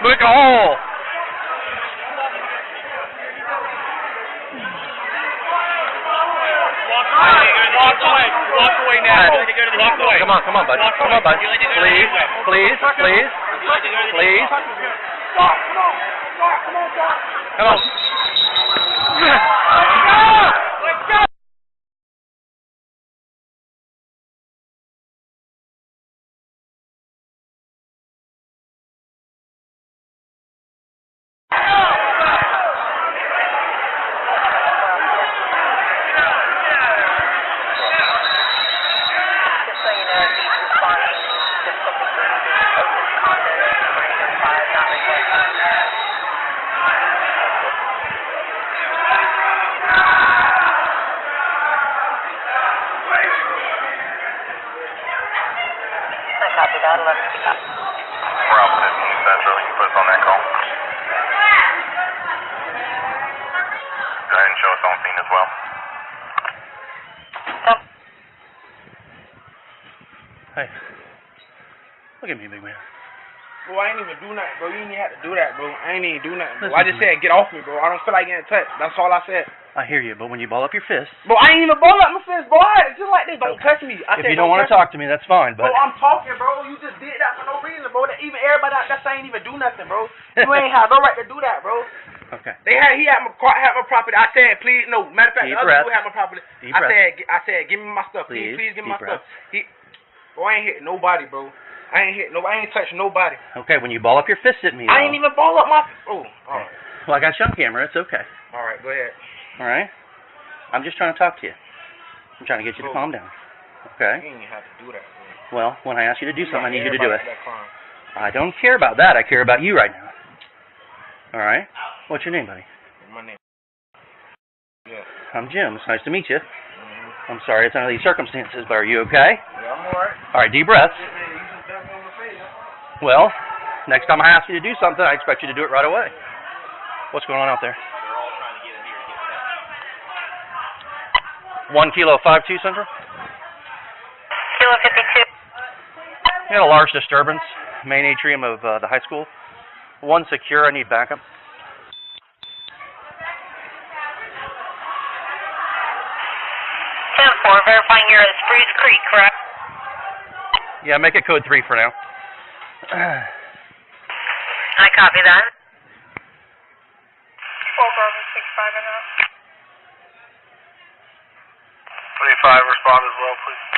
Click a hole. Walk away now. Walk away. Come on, bud. Come on, bud. Please. Come on. Let's go. Copy that, 11. Bravo 15 Central, you can put us on that call. Go ahead and show us on scene as well. Hey. Look at me, big man. Bro, I ain't even do nothing, bro. You ain't even have to do that, bro. I ain't even do nothing, bro. I just said get off me, bro. I don't feel like getting touched. That's all I said. I hear you, but when you ball up your fist... Bro, I ain't even ball up my fist, bro. It's just like this. Don't touch me. If you don't want to talk to me, that's fine, but... Bro, I'm talking, bro. You just did that for no reason, bro. Even everybody out there ain't even do nothing, bro. You ain't have no right to do that, bro. Okay. He had my property. I said, please, no. Matter of fact, the other dude had my property. I said, give me my stuff. Please give me my stuff. Bro, I ain't hit nobody, bro. I ain't touched nobody. Okay, when you ball up your fist at me, I ain't even ball up my... Oh, all right. Well, I got you on camera. It's okay. All right, go ahead. All right? I'm just trying to talk to you. I'm trying to get you to calm down. Okay? You ain't even have to do that, bro. Well, when I ask you to do something, I need you to do it. I don't care about that. I care about you right now. All right? What's your name, buddy? My name. Yeah. I'm Jim. It's nice to meet you. I'm sorry it's under these circumstances, but are you okay? Yeah, I'm all right. All right, deep breaths. You just dumped me on my face. Well, next time I ask you to do something, I expect you to do it right away. What's going on out there? 1 Kilo 52 Central. Kilo 52. We had a large disturbance, main atrium of the high school. One secure, I need backup. Verifying you're at Spruce Creek, correct? Yeah, make it code 3 for now. I copy that. 4 Bravo 65 and up. 35, respond as well, please.